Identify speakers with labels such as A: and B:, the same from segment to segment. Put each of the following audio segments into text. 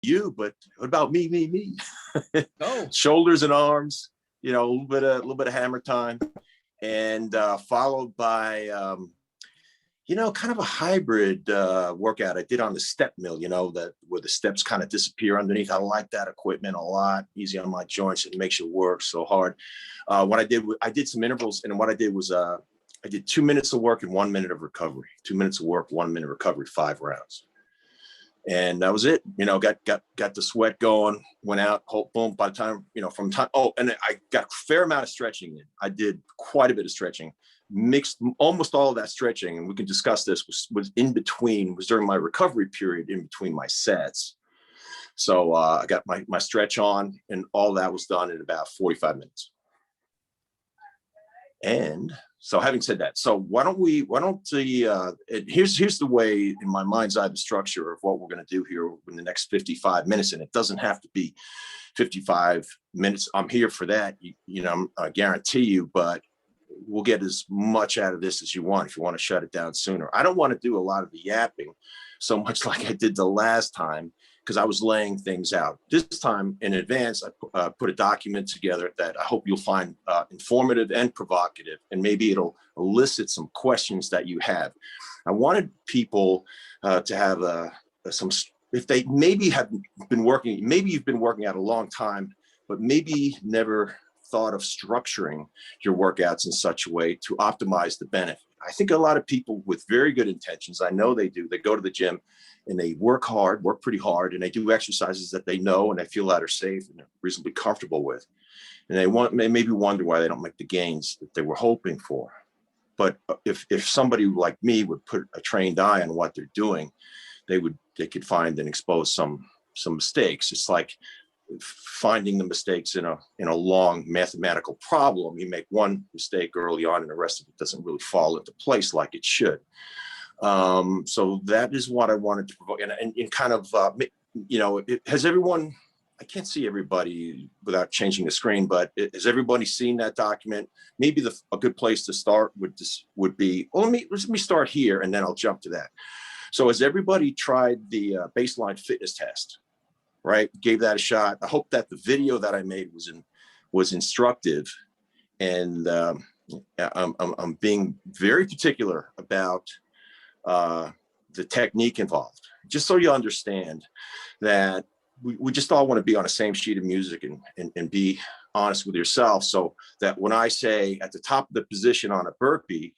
A: you, but what about me?
B: Oh,
A: Shoulders and arms, a little bit of hammer time, and followed by kind of a hybrid workout I did on the step mill, that where the steps kind of disappear underneath. I like that equipment a lot. Easy on my joints. It makes you work so hard. What I did some intervals, and what I did was I did 2 minutes of work and 1 minute of recovery. 2 minutes of work, 1 minute recovery, 5 rounds. And that was it. Got the sweat going, went out, boom, by the time, from time. Oh, and I got a fair amount of stretching in. I did quite a bit of stretching, mixed almost all of that stretching. And we can discuss this was during my recovery period in between my sets. So I got my stretch on, and all that was done in about 45 minutes. And so having said that, so here's the way in my mind's eye, the structure of what we're going to do here in the next 55 minutes. And it doesn't have to be 55 minutes. I'm here for that. I guarantee you, but we'll get as much out of this as you want if you want to shut it down sooner. I don't want to do a lot of the yapping so much like I did the last time, because I was laying things out. This time in advance, I put a document together that I hope you'll find informative and provocative, and maybe it'll elicit some questions that you have. I wanted people to have if they maybe have been working, maybe you've been working out a long time, but maybe never thought of structuring your workouts in such a way to optimize the benefit. I think a lot of people with very good intentions, I know they do, they go to the gym and they work pretty hard, and they do exercises that they know and they feel that are safe and they're reasonably comfortable with. And they maybe wonder why they don't make the gains that they were hoping for. But if somebody like me would put a trained eye on what they're doing, they could find and expose some mistakes. It's like finding the mistakes in a long mathematical problem. You make one mistake early on and the rest of it doesn't really fall into place like it should. So that is what I wanted to provoke, and kind of, has everyone, I can't see everybody without changing the screen, but has everybody seen that document? Maybe a good place to start would be, well, let me start here and then I'll jump to that. So has everybody tried the baseline fitness test, right? Gave that a shot. I hope that the video that I made was instructive, and I'm being very particular about the technique involved, just so you understand that we just all want to be on the same sheet of music and be honest with yourself, so that when I say at the top of the position on a burpee,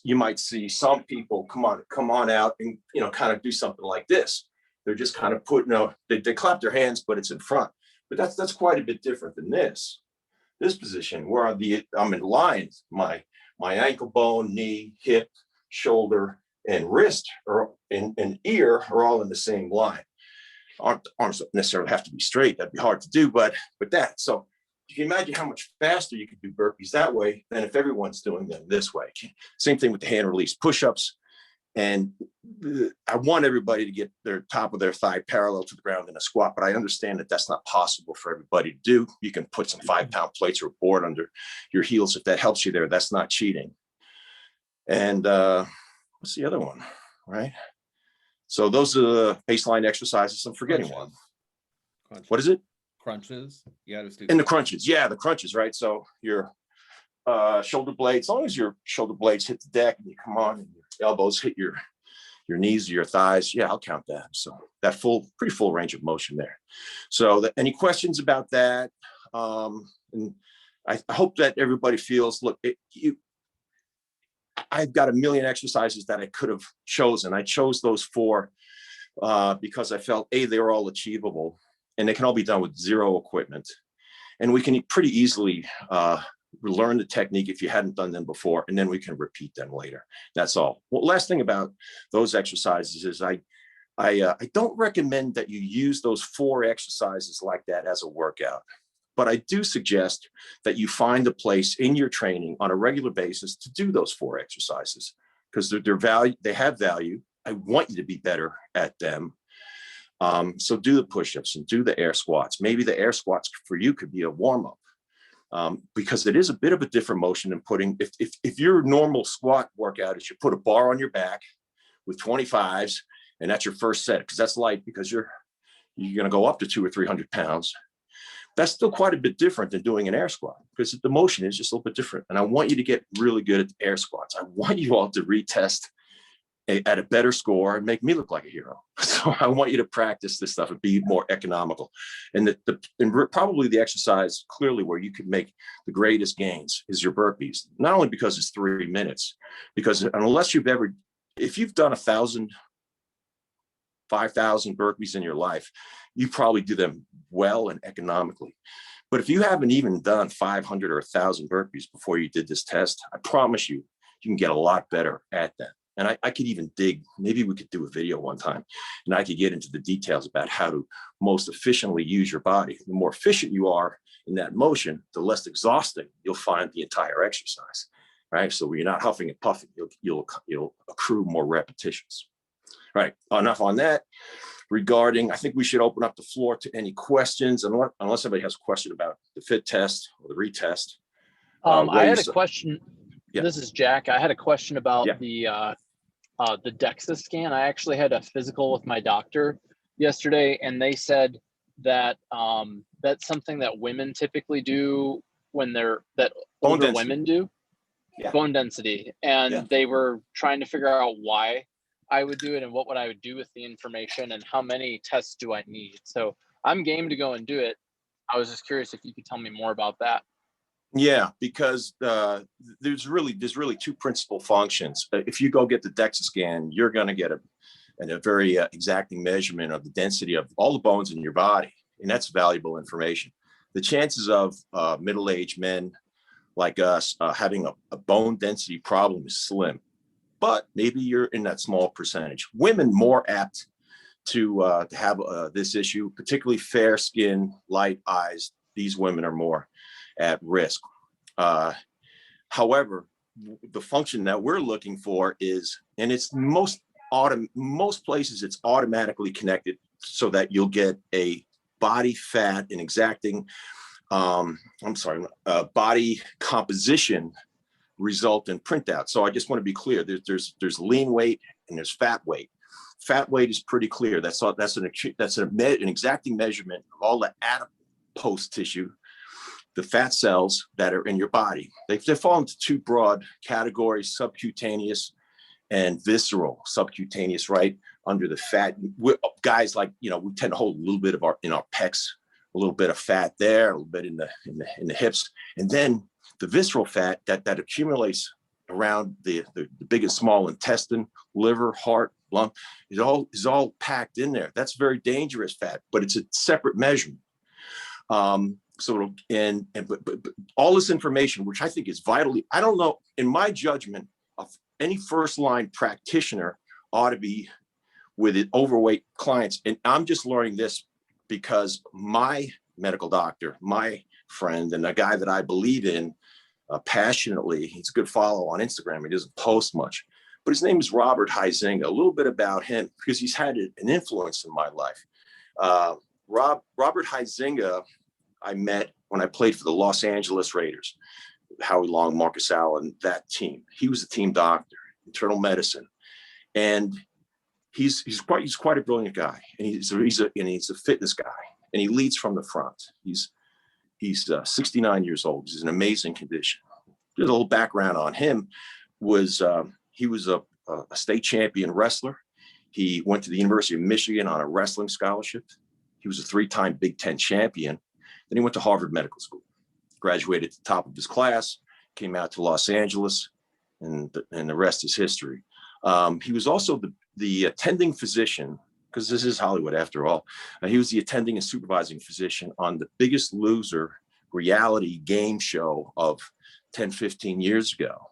A: you might see some people come on out and kind of do something like this. They're just kind of they clap their hands, but it's in front. But that's quite a bit different than this position where I'm in lines. My ankle bone, knee, hip, shoulder, and wrist and ear are all in the same line. Arms don't necessarily have to be straight. That'd be hard to do, but that. So you can imagine how much faster you could do burpees that way than if everyone's doing them this way. Same thing with the hand release push-ups. And I want everybody to get their top of their thigh parallel to the ground in a squat, but I understand that that's not possible for everybody to do. You can put some 5-pound plates or a board under your heels if that helps you there. That's not cheating. And what's the other one, right? So those are the baseline exercises. I'm forgetting one. What is it?
B: Crunches. Yeah,
A: and the crunches. Yeah, the crunches, right? So your shoulder blades, as long as your shoulder blades hit the deck and you come on and your elbows hit your knees or your thighs, yeah, I'll count that. So that pretty full range of motion there. So any questions about that? And I hope that everybody feels, look, I've got a million exercises that I could have chosen. I chose those 4 because I felt, they were all achievable and they can all be done with 0 equipment. And we can pretty easily learn the technique if you hadn't done them before, and then we can repeat them later. That's all. Well, last thing about those exercises is I don't recommend that you use those 4 exercises like that as a workout. But I do suggest that you find a place in your training on a regular basis to do those 4 exercises, because they have value. I want you to be better at them. So do the push-ups and do the air squats. Maybe the air squats for you could be a warm-up, because it is a bit of a different motion than putting, if your normal squat workout is you put a bar on your back with 25s, and that's your first set, because that's light, because you're going to go up to 200 or 300 pounds. That's still quite a bit different than doing an air squat because the motion is just a little bit different. And I want you to get really good at the air squats. I want you all to retest at a better score and make me look like a hero. So I want you to practice this stuff and be more economical. And probably the exercise clearly where you could make the greatest gains is your burpees, not only because it's 3 minutes, because unless if you've done 1,000, 5,000 burpees in your life, you probably do them well and economically. But if you haven't even done 500 or 1,000 burpees before you did this test, I promise you, you can get a lot better at that. And I could even maybe we could do a video one time and I could get into the details about how to most efficiently use your body. The more efficient you are in that motion, the less exhausting you'll find the entire exercise, right? So when you're not huffing and puffing, you'll accrue more repetitions. Right, enough on that. I think we should open up the floor to any questions, unless somebody has a question about the fit test or the retest.
C: I had a question.
A: Yeah.
C: This is Jack. I had a question about
A: Yeah.
C: the DEXA scan. I actually had a physical with my doctor yesterday, and they said that that's something that women typically do that older women do.
A: Yeah.
C: Bone density. And they were trying to figure out why I would do it and what would I would do with the information and how many tests do I need. So I'm game to go and do it. I was just curious if you could tell me more about that.
A: Yeah, because there's really two principal functions. If you go get the DEXA scan, you're going to get a very exacting measurement of the density of all the bones in your body, and that's valuable information. The chances of middle-aged men like us having a bone density problem is slim, but maybe you're in that small percentage. Women more apt to have this issue, particularly fair skin, light eyes. These women are more at risk. However, the function that we're looking for is, and it's most places it's automatically connected so that you'll get a body fat and exacting, body composition result in printout. So I just want to be clear. There's lean weight and there's fat weight. Fat weight is pretty clear. That's an exacting measurement of all the adipose tissue, the fat cells that are in your body. They fall into two broad categories: subcutaneous and visceral. Subcutaneous, right under the fat. Guys like, we tend to hold a little bit of our pecs, a little bit of fat there, a little bit in the hips, and then the visceral fat that accumulates around the big and small intestine, liver, heart, lung, is all packed in there. That's very dangerous fat, but it's a separate measurement. So but all this information, which I think is vitally, I don't know, in my judgment, of any first line practitioner ought to be with overweight clients. And I'm just learning this because my medical doctor, my friend, and a guy that I believe in passionately, he's a good follow on Instagram. He doesn't post much, but his name is Robert Huizinga. A little bit about him, because he's had an influence in my life. Robert Huizinga, I met when I played for the Los Angeles Raiders, Howie Long, Marcus Allen, that team. He was a team doctor, internal medicine, and he's quite a brilliant guy, and he's a fitness guy, and he leads from the front. He's 69 years old. He's in amazing condition. Just a little background on him he was a state champion wrestler. He went to the University of Michigan on a wrestling scholarship. He was a 3-time Big Ten champion. Then he went to Harvard Medical School, graduated at the top of his class, came out to Los Angeles, and the rest is history. He was also the attending physician, because this is Hollywood after all. He was the attending and supervising physician on The Biggest Loser reality game show of 10, 15 years ago.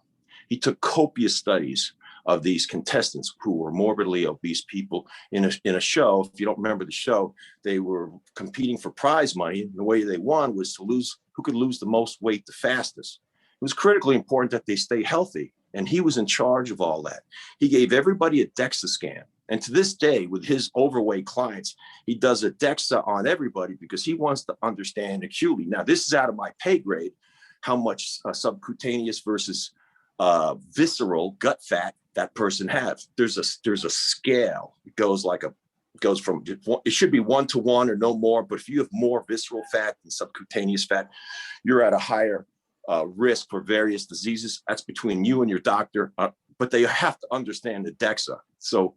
A: He took copious studies of these contestants who were morbidly obese people in a show. If you don't remember the show, they were competing for prize money. And the way they won was to lose who could lose the most weight the fastest. It was critically important that they stay healthy. And he was in charge of all that. He gave everybody a DEXA scan. And to this day, with his overweight clients, he does a DEXA on everybody because he wants to understand acutely. Now, this is out of my pay grade, how much subcutaneous versus visceral gut fat that person has. There's a scale. It goes like goes from, it should be 1-to-1 or no more, but if you have more visceral fat than subcutaneous fat, you're at a higher risk for various diseases. That's between you and your doctor, but they have to understand the DEXA. So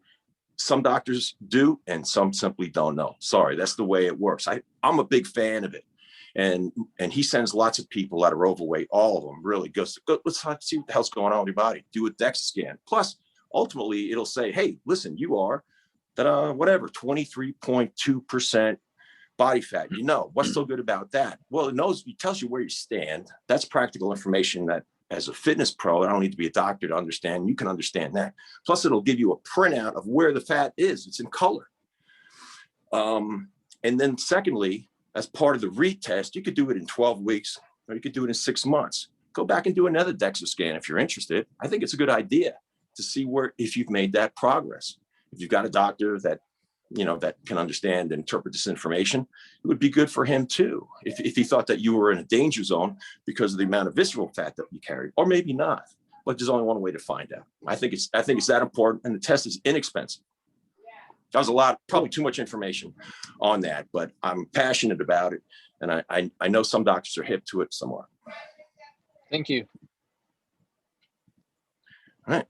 A: some doctors do, and some simply don't know. Sorry, that's the way it works. I'm a big fan of it. And he sends lots of people that are overweight, all of them really goes, let's see what the hell's going on with your body. Do a DEXA scan. Plus, ultimately, it'll say, hey, listen, you are whatever, 23.2% body fat. You know, what's so good about that? Well, it tells you where you stand. That's practical information that as a fitness pro, I don't need to be a doctor to understand. You can understand that. Plus, it'll give you a printout of where the fat is. It's in color. And then secondly, as part of the retest, you could do it in 12 weeks, or you could do it in 6 months. Go back and do another DEXA scan if you're interested. I think it's a good idea to see if you've made that progress. If you've got a doctor that, that can understand and interpret this information, it would be good for him too. If he thought that you were in a danger zone because of the amount of visceral fat that you carry, or maybe not, but there's only one way to find out. I think it's that important, and the test is inexpensive. That was probably too much information on that, but I'm passionate about it. And I know some doctors are hip to it, some aren't.
C: Thank you.
A: All right.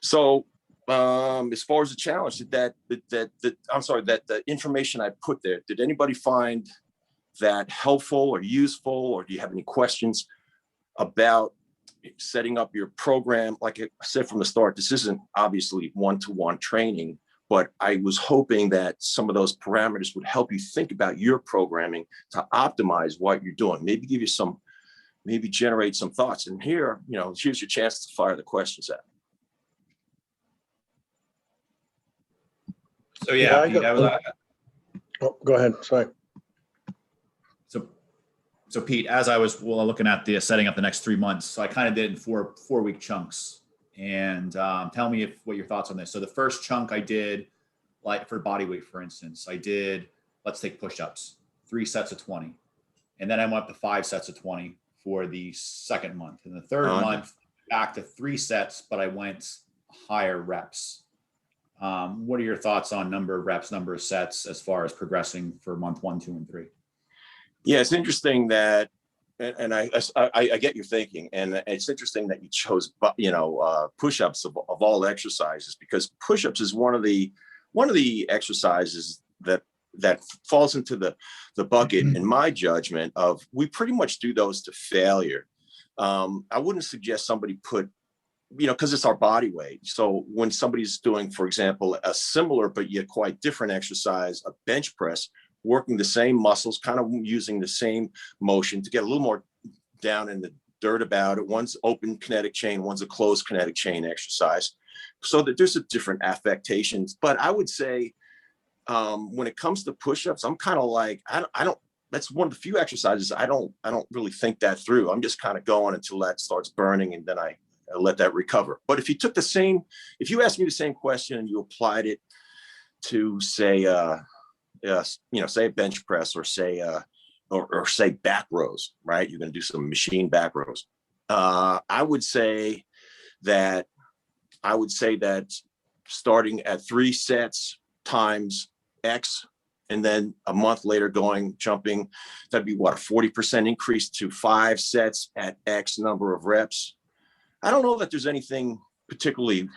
A: So as far as the challenge, that the information I put there, did anybody find that helpful or useful, or do you have any questions about setting up your program? Like I said from the start, this isn't obviously one-to-one training, but I was hoping that some of those parameters would help you think about your programming to optimize what you're doing. Maybe give you maybe generate some thoughts. And here's your chance to fire the questions at.
D: So yeah, Pete,
E: go ahead. Sorry.
D: So Pete, as I was looking at the setting up the next 3 months, so I kind of did it in four-week chunks. And tell me what your thoughts on this. So the first chunk I did, like for body weight, for instance, let's take push-ups, 3 sets of 20. And then I went up to 5 sets of 20 for the second month. And the third month, back to 3 sets, but I went higher reps. What are your thoughts on number of reps, number of sets, as far as progressing for month 1, 2, and 3?
A: Yeah, it's interesting that, and I get your thinking, and it's interesting that you chose, push-ups of all exercises, because push-ups is one of the exercises that falls into the bucket, in my judgment, of we pretty much do those to failure. I wouldn't suggest somebody put, because it's our body weight. So when somebody's doing, for example, a similar but yet quite different exercise, a bench press, working the same muscles, kind of using the same motion to get a little more down in the dirt about it. One's open kinetic chain, one's a closed kinetic chain exercise. So that there's a different affectations. But I would say when it comes to push-ups, I'm kind of like, I don't, that's one of the few exercises I don't really think that through. I'm just kind of going until that starts burning, and then I let that recover. But if you asked me the same question and you applied it to say a bench press, or say say back rows, right? You're going to do some machine back rows. I would say that starting at 3 sets times X, and then a month later jumping, that'd be what, a 40% increase to 5 sets at X number of reps. I don't know that there's anything particularly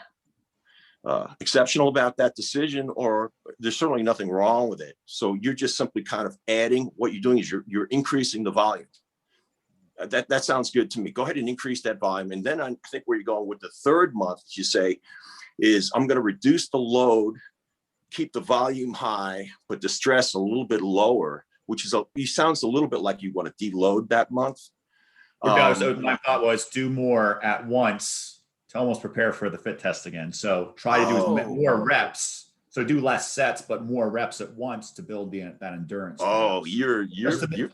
A: exceptional about that decision, or there's certainly nothing wrong with it. So you're just simply kind of adding. What you're doing is you're increasing the volume. That sounds good to me. Go ahead and increase that volume. And then I think where you're going with the third month, you say, is I'm going to reduce the load, keep the volume high, but the stress a little bit lower, which sounds a little bit like you want to deload that month.
D: So my thought was do more at once to almost prepare for the fit test again. So try to do more reps. So do less sets, but more reps at once to build that endurance.
A: Oh, you're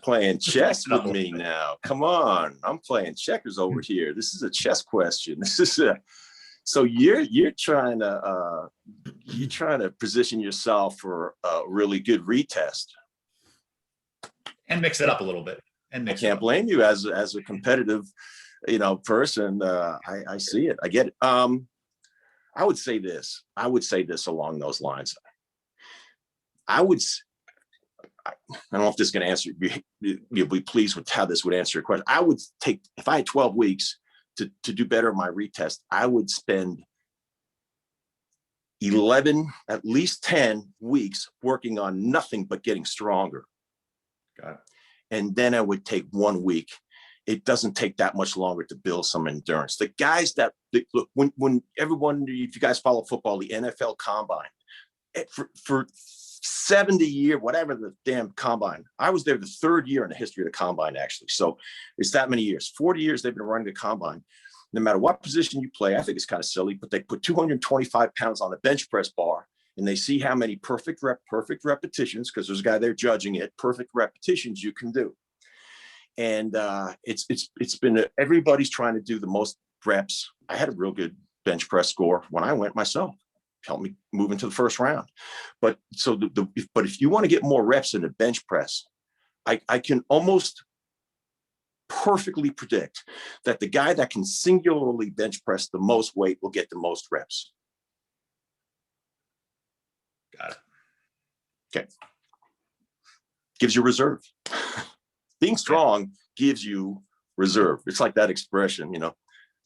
A: playing chess with me now. Come on, I'm playing checkers over here. This is a chess question. So you're trying to position yourself for a really good retest
D: and mix it up a little bit.
A: I can't blame you as a competitive, person. I see it. I get it. I would say this along those lines. I would, I don't know if this is going to answer, you'll be pleased with how this would answer your question. I would take, if I had 12 weeks to do better in my retest, I would spend 11, at least 10 weeks working on nothing but getting stronger.
D: Got it.
A: And then I would take 1 week. It doesn't take that much longer to build some endurance. The guys that look, when everyone, if you guys follow football, the NFL combine, for 70 year, whatever the damn combine, I was there the 3rd year in the history of the combine, actually. So it's that many years, 40 years they've been running the combine. No matter what position you play, I think it's kind of silly, but they put 225 pounds on a bench press bar and they see how many perfect repetitions, because there's a guy there judging it, perfect repetitions you can do. And it's been, everybody's trying to do the most reps. I had a real good bench press score when I went myself, helped me move into the first round. But so but if you want to get more reps in the bench press, I can almost perfectly predict that the guy that can singularly bench press the most weight will get the most reps.
D: Got it.
A: Okay. Gives you reserve. Being strong gives you reserve. It's like that expression,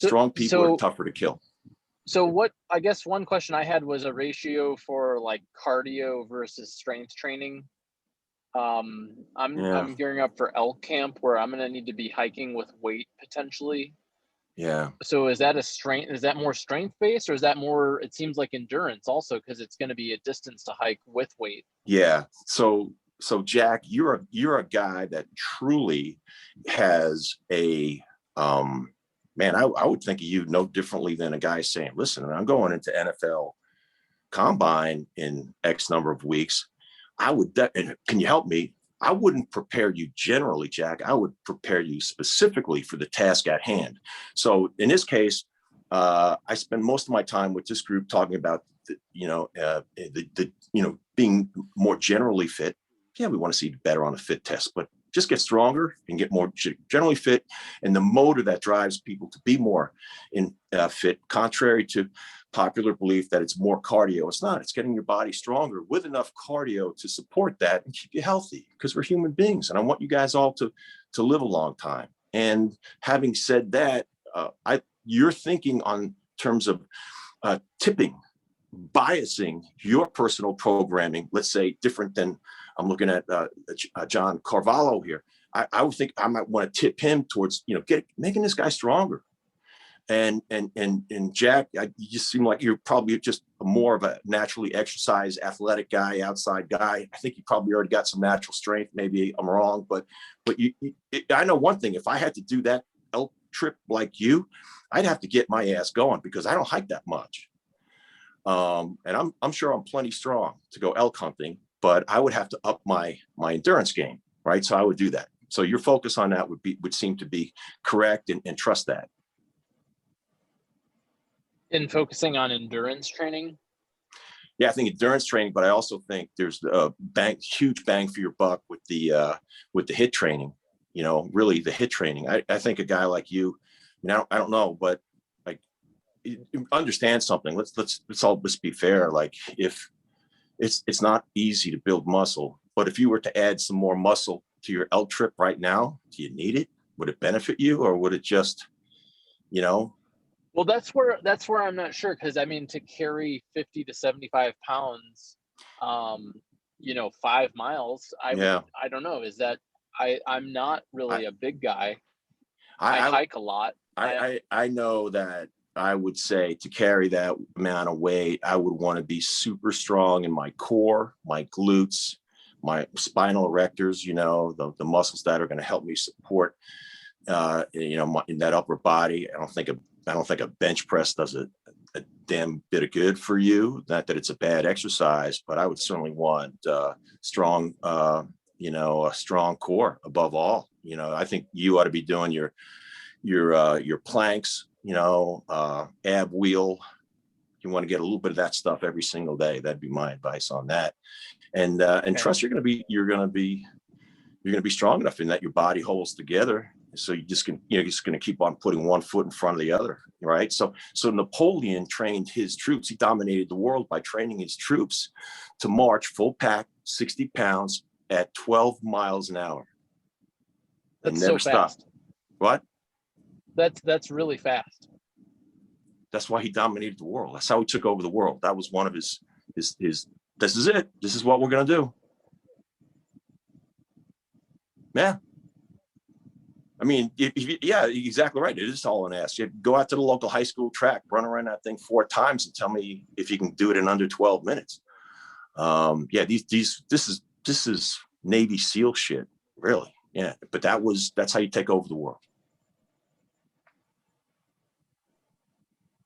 A: strong people are tougher to kill.
C: So what, I guess one question I had was a ratio for like cardio versus strength training. I'm gearing up for elk camp where I'm going to need to be hiking with weight potentially.
A: Yeah.
C: So is that more strength based, or is that more, it seems like endurance also, because it's going to be a distance to hike with weight?
A: Yeah. So Jack, you're a guy that truly has a, man, I would think of you no differently than a guy saying, listen, I'm going into NFL combine in X number of weeks. And can you help me? I wouldn't prepare you generally, Jack. I would prepare you specifically for the task at hand. So in this case, I spend most of my time with this group talking about, being more generally fit. Yeah, we want to see better on a fit test, but just get stronger and get more generally fit. And the motor that drives people to be more fit, contrary to popular belief that it's more cardio. It's not. It's getting your body stronger with enough cardio to support that and keep you healthy, because we're human beings. And I want you guys all to live a long time. And having said that, you're thinking on terms of tipping, biasing your personal programming, let's say different than I'm looking at John Carvalho here. I would think I might want to tip him towards, making this guy stronger. And Jack, you just seem like you're probably just more of a naturally exercise, athletic guy, outside guy. I think you probably already got some natural strength. Maybe I'm wrong, but I know one thing. If I had to do that elk trip like you, I'd have to get my ass going, because I don't hike that much. And I'm sure I'm plenty strong to go elk hunting, but I would have to up my endurance game, right? So I would do that. So your focus on that would seem to be correct, and trust that.
C: In focusing on endurance training?
A: Yeah, I think endurance training, but I also think there's a huge bang for your buck with the HIIT training. Really the HIIT training. I think a guy like you, I don't know, but like, understand something. Let's all just be fair. Like, if it's not easy to build muscle, but if you were to add some more muscle to your elk trip right now, do you need it? Would it benefit you, or would it just,
C: Well, that's where I'm not sure, because to carry 50 to 75 pounds, 5 miles, I don't know. Is that, I'm not really a big guy. I hike a lot.
A: I know that I would say to carry that amount of weight, I would want to be super strong in my core, my glutes, my spinal erectors, the muscles that are going to help me support, in that upper body. I don't think a bench press does a damn bit of good for you. Not that it's a bad exercise, but I would certainly want strong, a strong core above all. I think you ought to be doing your planks, ab wheel. You want to get a little bit of that stuff every single day. That'd be my advice on that. And trust you're going to be strong enough in that your body holds together. So you're just going to keep on putting one foot in front of the other, right? So Napoleon trained his troops. He dominated the world by training his troops to march full pack, 60 pounds at 12 miles an hour.
C: That's
A: never
C: so fast.
A: stopped. What?
C: That's really fast.
A: That's why he dominated the world. That's how he took over the world. That was one of his, this is it. This is what we're going to do. Yeah. I mean, yeah, exactly right. It is all an ass. You go out to the local high school track, run around that thing 4 times, and tell me if you can do it in under 12 minutes. Yeah, this is Navy SEAL shit, really. Yeah, but that's how you take over the world.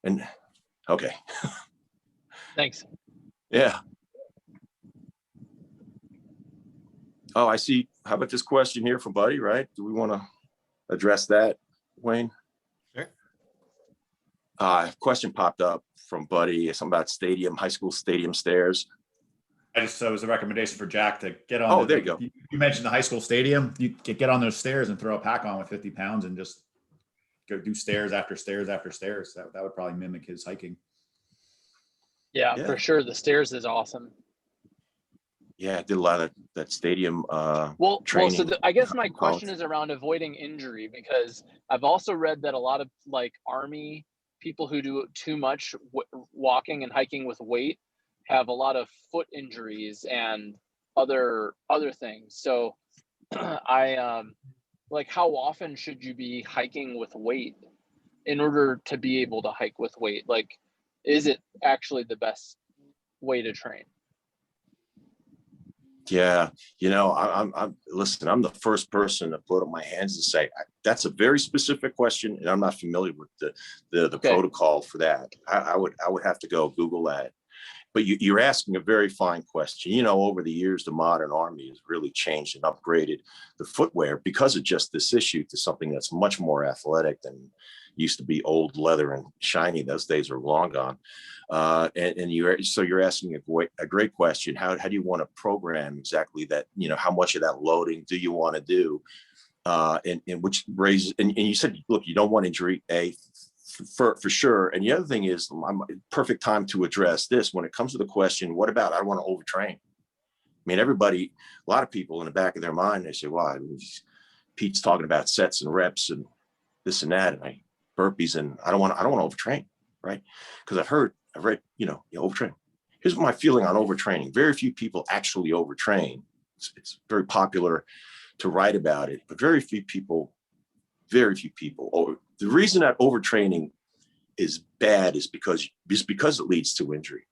A: And okay,
C: Thanks.
A: yeah. Oh, I see. How about this question here from Buddy? Right? Do we want to address that, Wayne?
B: Sure.
A: Question popped up from Buddy, something about high school stadium stairs.
D: I just, it was a recommendation for Jack to get on.
A: Oh, there you go.
D: You mentioned the high school stadium. You get on those stairs and throw a pack on with 50 pounds and just go do stairs after stairs after stairs. That would probably mimic his hiking.
C: Yeah,
A: Yeah.
C: for sure. The stairs is awesome.
A: Yeah, I did a lot of that stadium training.
C: So I guess my
A: in
C: question
A: college.
C: is around avoiding injury, because I've also read that a lot of like Army people who do too much walking and hiking with weight have a lot of foot injuries and other things. So I like, how often should you be hiking with weight in order to be able to hike with weight? Like, is it actually the best way to train?
A: Yeah, I'm listen, I'm the first person to put up my hands and say that's a very specific question, and I'm not familiar with the
C: Okay.
A: protocol for that. I would have to go Google that. But you're asking a very fine question. Over the years, the modern Army has really changed and upgraded the footwear because of just this issue to something that's much more athletic than used to be old leather and shiny. Those days are long gone. And you're asking a great question. How do you want to program exactly that? How much of that loading do you want to do? And which raises, and you said, look, you don't want injury, for sure. And the other thing is, perfect time to address this when it comes to the question, what about, I want to overtrain? I mean, a lot of people in the back of their mind, they say, well, Pete's talking about sets and reps and this and that, and burpees, and I don't want to overtrain, right? Because I've read, you overtrain. Here's my feeling on overtraining. Very few people actually overtrain. It's very popular to write about it, but very few people. The reason that overtraining is bad is because it leads to injury.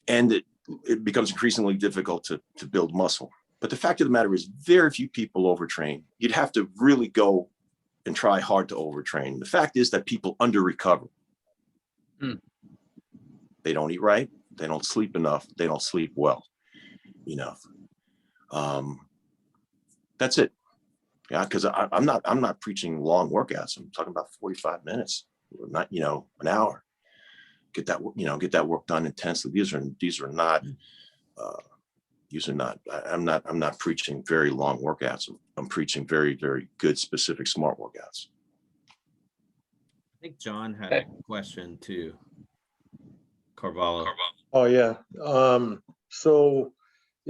A: And it becomes increasingly difficult to build muscle. But the fact of the matter is, very few people overtrain. You'd have to really go and try hard to overtrain. The fact is that people under-recover. They don't eat right. They don't sleep enough. They don't sleep well enough. That's it. Yeah, because I'm not preaching long workouts. I'm talking about 45 minutes, not an hour. Get that work done intensely. These are not. I'm not preaching very long workouts. I'm preaching very, very good, specific, smart workouts.
B: I think John had a question too. Carvalho.
E: Oh, yeah. So,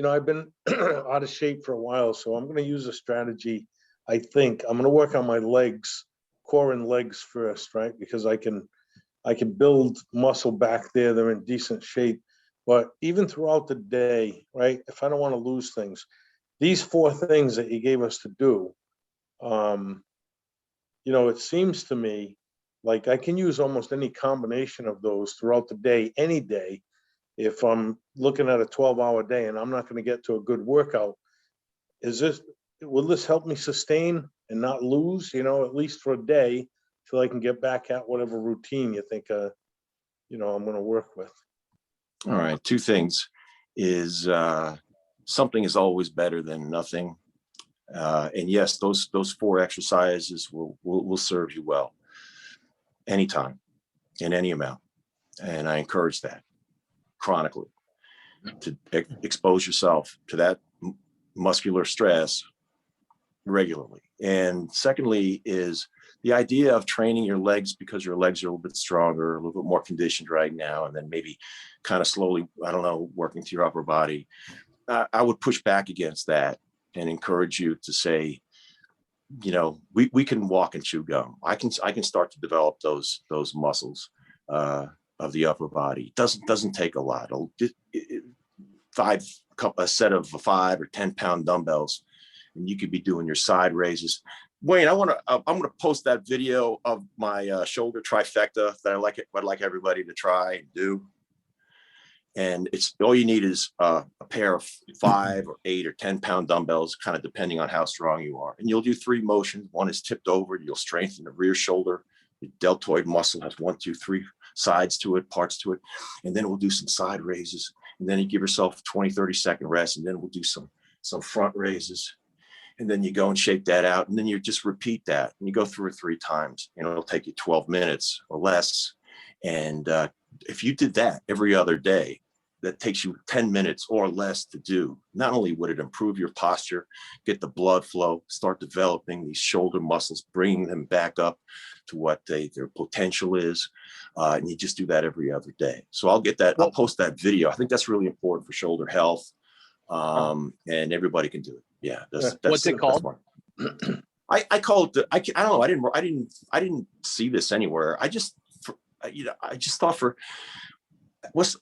E: I've been out of shape for a while, so I'm going to use a strategy. I think I'm going to work on my legs, core and legs first, right? Because I can build muscle back there. They're in decent shape. But even throughout the day, right, if I don't want to lose things, these 4 things that you gave us to do, it seems to me like I can use almost any combination of those throughout the day, any day. If I'm looking at a 12-hour day and I'm not going to get to a good workout, will this help me sustain and not lose, at least for a day, till I can get back at whatever routine you think, I'm going to work with?
A: All right. 2 things is something is always better than nothing. And yes, those 4 exercises will serve you well anytime, in any amount. And I encourage that chronically, to expose yourself to that muscular stress regularly. And secondly is the idea of training your legs because your legs are a little bit stronger, a little bit more conditioned right now, and then maybe kind of slowly, I don't know, working to your upper body. I would push back against that and encourage you to say, you know, we can walk and chew gum. I can start to develop those muscles of the upper body. Doesn't take a lot. A set of 5 or 10 pound dumbbells, and you could be doing your side raises. Wayne, I'm gonna post that video of my shoulder trifecta that I'd like everybody to try and do. And it's all you need is a pair of 5 or 8 or 10 pound dumbbells, kind of depending on how strong you are. And you'll do 3 motions. One is tipped over. You'll strengthen the rear shoulder. The deltoid muscle has 1, 2, 3 sides to it, parts to it. And then we'll do some side raises. And then you give yourself 20, 30-second rest. And then we'll do some front raises. And then you go and shake that out. And then you just repeat that. And you go through it 3 times. And it'll take you 12 minutes or less. And if you did that every other day, that takes you 10 minutes or less to do. Not only would it improve your posture, get the blood flow, start developing these shoulder muscles, bringing them back up to what their potential is. And you just do that every other day. So I'll post that video. I think that's really important for shoulder health. And everybody can do it. Yeah. That's
C: what's it called?
A: I call it I don't know. I didn't see this anywhere. I just thought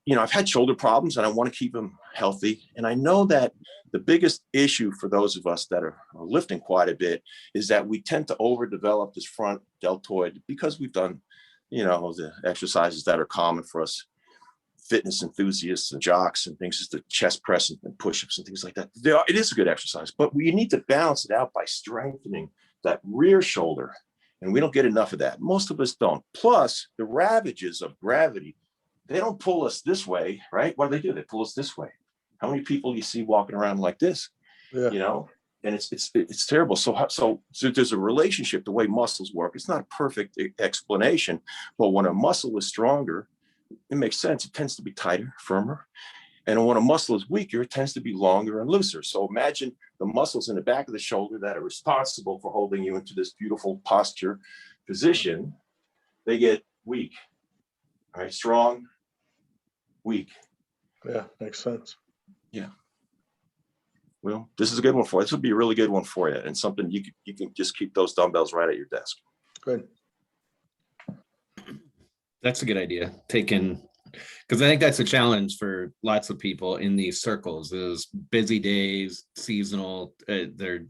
A: I've had shoulder problems and I want to keep them healthy. And I know that the biggest issue for those of us that are lifting quite a bit is that we tend to overdevelop this front deltoid because we've done, the exercises that are common for us fitness enthusiasts and jocks and things, is the chest press and push-ups and things like that. It is a good exercise, but we need to balance it out by strengthening that rear shoulder. And we don't get enough of that. Most of us don't. Plus the ravages of gravity, they don't pull us this way, right? What do? They pull us this way. How many people you see walking around like this? Yeah. And it's terrible. So there's a relationship, the way muscles work. It's not a perfect explanation, but when a muscle is stronger, it makes sense. It tends to be tighter, firmer. And when a muscle is weaker, it tends to be longer and looser. So imagine the muscles in the back of the shoulder that are responsible for holding you into this beautiful posture position, they get weak. All right, strong, weak.
E: Yeah, makes sense.
A: Yeah. Well, this is a good one for you. This would be a really good one for you, and something you can just keep those dumbbells right at your desk.
E: Good.
B: That's a good idea. Because I think that's a challenge for lots of people in these circles. Is busy days, seasonal. They're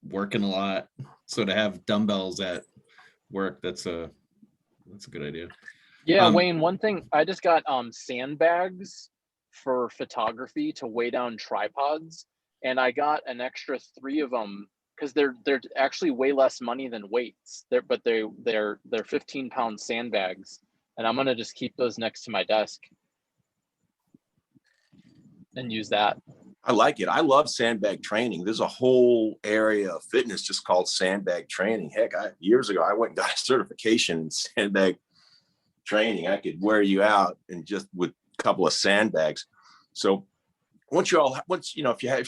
B: working a lot, so to have dumbbells at work, that's a good idea.
C: Yeah, Wayne, one thing, I just got sandbags for photography to weigh down tripods, and I got an extra 3 of them because they're actually way less money than weights. They're 15-pound sandbags, and I'm gonna just keep those next to my desk and use that.
A: I like it. I love sandbag training. There's a whole area of fitness just called sandbag training. Heck, years ago I went and got a certification in sandbag training. I could wear you out and just with a couple of sandbags. So if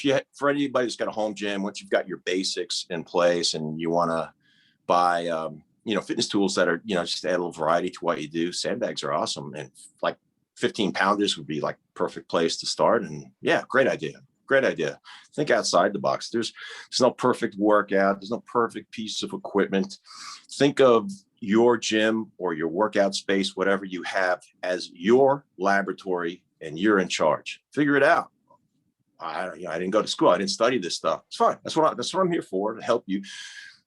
A: you for anybody that's got a home gym, once you've got your basics in place and you want to buy fitness tools that are just add a little variety to what you do, sandbags are awesome. And like 15 pounders would be like perfect place to start. And yeah, great idea. Think outside the box. There's no perfect workout. There's no perfect piece of equipment. Think of your gym or your workout space, whatever you have, as your laboratory, and you're in charge. Figure it out. I didn't go to school. I didn't study this stuff. It's fine. That's what I'm here for, to help you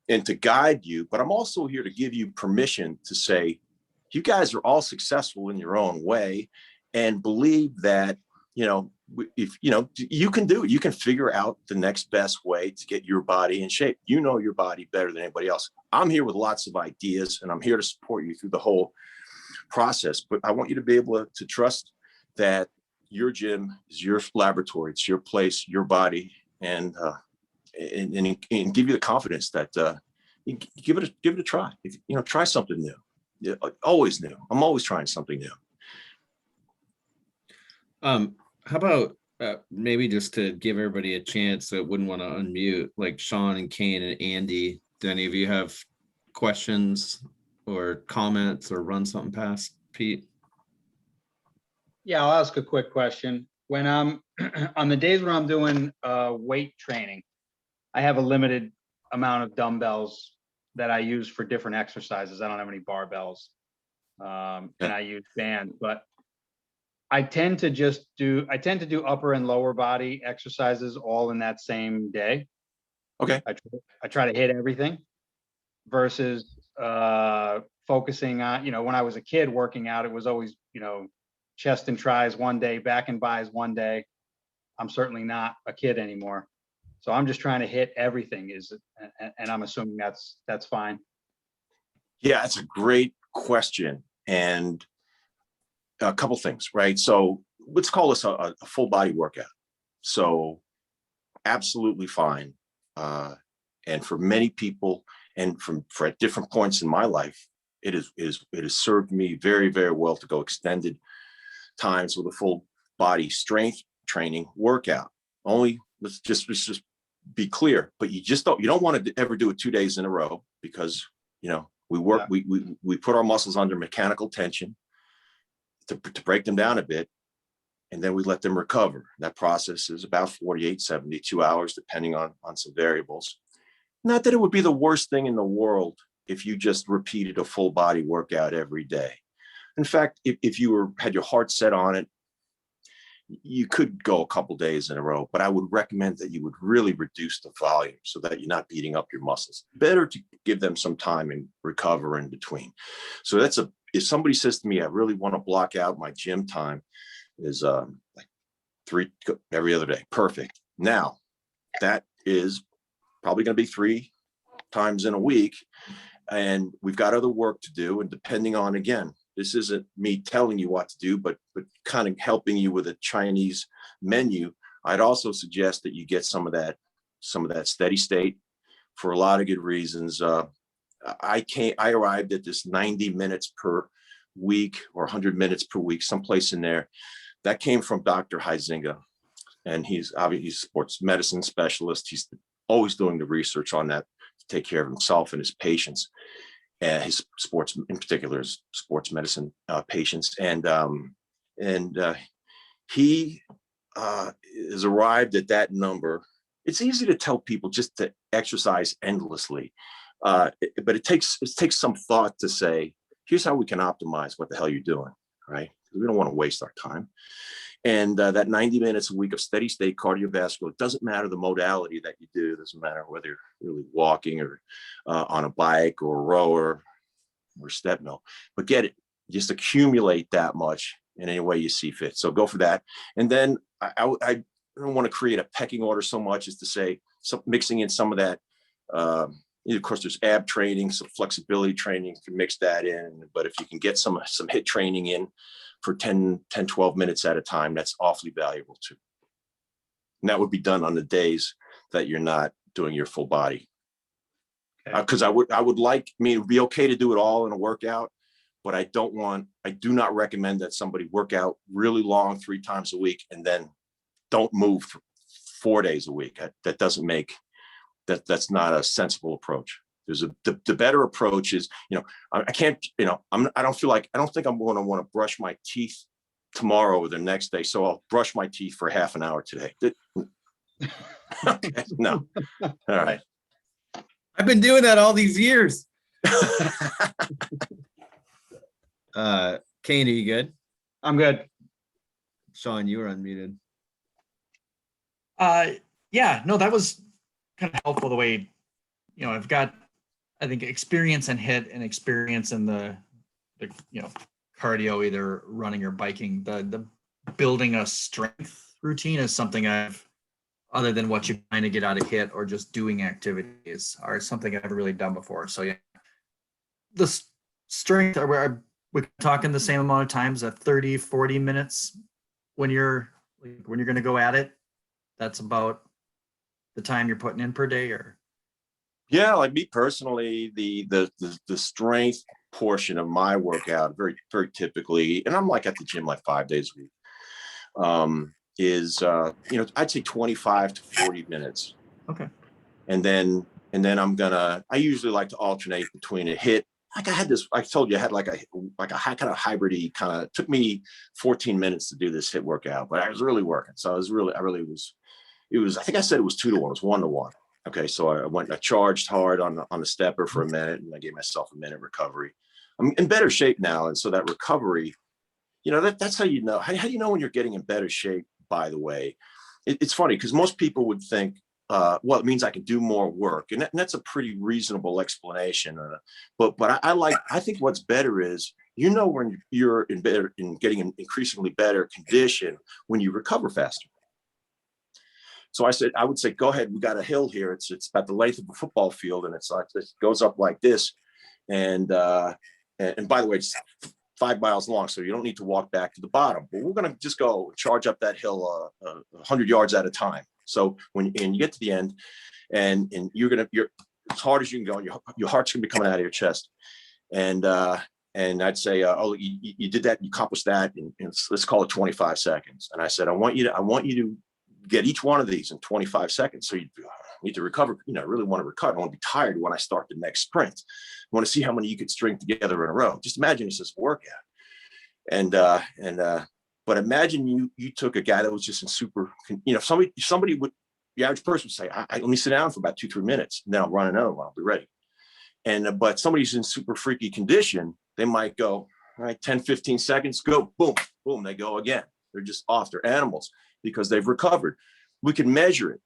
A: and to guide you. But I'm also here to give you permission to say, you guys are all successful in your own way, and believe that, if you can do it. You can figure out the next best way to get your body in shape. You know your body better than anybody else. I'm here with lots of ideas, and I'm here to support you through the whole process. But I want you to be able to trust that your gym is your laboratory. It's your place, your body, and give you the confidence that you give it a try. Try something new. Yeah, always new. I'm always trying something new.
B: How about Maybe just to give everybody a chance that wouldn't want to unmute, like Sean and Kane and Andy, do any of you have questions or comments or run something past Pete?
F: Yeah, I'll ask a quick question. When I'm on the days when I'm doing weight training, I have a limited amount of dumbbells that I use for different exercises. I don't have any barbells, and I use bands, but I tend to do upper and lower body exercises all in that same day.
A: Okay.
F: I try to hit everything versus focusing on, when I was a kid working out, it was always, chest and tries one day, back and bis one day. I'm certainly not a kid anymore. So I'm just trying to hit everything and I'm assuming that's fine.
A: Yeah, it's a great question. And a couple things, right? So let's call this a full body workout. So absolutely fine. And for many people, and for at different points in my life, it has served me very, very well to go extended times with a full body strength training workout. Only let's just be clear, but you don't want to ever do it 2 days in a row, because we put our muscles under mechanical tension to break them down a bit, and then we let them recover. That process is about 48, 72 hours, depending on some variables. Not that it would be the worst thing in the world if you just repeated a full body workout every day. In fact, if you had your heart set on it, you could go a couple days in a row, but I would recommend that you would really reduce the volume so that you're not beating up your muscles. Better to give them some time and recover in between. So if somebody says to me, I really want to block out my gym time, is like 3 every other day. Perfect. Now, that is probably going to be 3 times in a week. And we've got other work to do. And depending on, again, this isn't me telling you what to do, but kind of helping you with a Chinese menu. I'd also suggest that you get some of that steady state for a lot of good reasons. I arrived at this 90 minutes per week or 100 minutes per week, someplace in there. That came from Dr. Huizinga, and he's obviously a sports medicine specialist. He's always doing the research on that to take care of himself and his patients, and his sports, in particular, his sports medicine patients. And he has arrived at that number. It's easy to tell people just to exercise endlessly, but it takes some thought to say, here's how we can optimize what the hell you're doing, right? We don't want to waste our time. And that 90 minutes a week of steady state cardiovascular, it doesn't matter the modality that you do. It doesn't matter whether you're really walking or on a bike or a rower or step mill, but get it, just accumulate that much in any way you see fit. So go for that. And then I don't want to create a pecking order so much as to say, mixing in some of that. Of course, there's ab training, some flexibility training, you can mix that in. But if you can get some HIIT training in for 10, 12 minutes at a time, that's awfully valuable too. And that would be done on the days that you're not doing your full body. Because it would be okay to do it all in a workout, but I do not recommend that somebody work out really long 3 times a week and then don't move 4 days a week. That doesn't make that's not a sensible approach. The better approach is, I can't, I don't think I'm going to want to brush my teeth tomorrow or the next day. So I'll brush my teeth for half an hour today. Okay, no. All right.
B: I've been doing that all these years. Kane, are you good?
F: I'm good.
B: Sean, you were unmuted.
G: Yeah, no, that was kind of helpful the way, I've got, I think, experience in HIIT and experience in the cardio, either running or biking. The building a strength routine is something other than what you kind of get out of HIIT or just doing activities, are something I've really done before. So yeah, the strength, we're talking the same amount of times at 30, 40 minutes when you're going to go at it. That's about the time you're putting in per day, or?
A: Yeah, like me personally, the strength portion of my workout, very, very typically, and I'm like at the gym like 5 days a week. is, I'd say 25 to 40 minutes.
G: Okay.
A: And then I usually like to alternate between a hit. Like I told you, I had like a kind of hybridy kind of, took me 14 minutes to do this hit workout, but I was really working. So I think I said it was 2 to 1, it was 1 to 1. Okay. So I charged hard on the stepper for a minute, and I gave myself a minute recovery. I'm in better shape now. And so that recovery, that's how you know. How do you know when you're getting in better shape, by the way? It's funny because most people would think, well, it means I can do more work. And that's a pretty reasonable explanation. But I think what's better is, when you're in getting an increasingly better condition when you recover faster. So I would say, go ahead. We got a hill here. It's about the length of a football field, and it goes up like this. And by the way, it's 5 miles long, so you don't need to walk back to the bottom. But we're going to just go charge up that hill 100 yards at a time. So when you get to the end, and you're as hard as you can go, your heart's going to be coming out of your chest. And I'd say, you did that, you accomplished that, and let's call it 25 seconds. And I said, I want you to get each one of these in 25 seconds. So you need to recover. I really want to recover. I want to be tired when I start the next sprint. I want to see how many you could string together in a row. Just imagine it's this workout. But imagine you took a guy that was just in super, somebody would, the average person would say, let me sit down for about 2-3 minutes. Then I'll run another one. I'll be ready. But somebody's in super freaky condition, they might go, all right, 10, 15 seconds, go, boom, boom, they go again. They're just off. They're animals because they've recovered. We can measure it.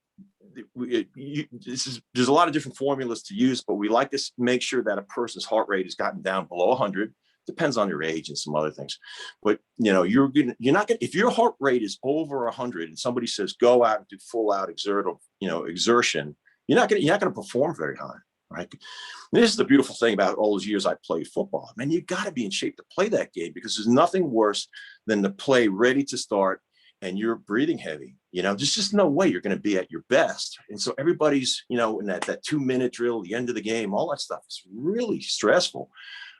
A: There's a lot of different formulas to use, but we like to make sure that a person's heart rate has gotten down below 100. Depends on your age and some other things. But you're not gonna, if your heart rate is over 100 and somebody says go out and do full out exertion, you're not gonna perform very high. Right. And this is the beautiful thing about all those years I played football. Man, you got to be in shape to play that game, because there's nothing worse than to play ready to start and you're breathing heavy. There's just no way you're going to be at your best. And so everybody's, in that 2-minute drill, the end of the game, all that stuff is really stressful.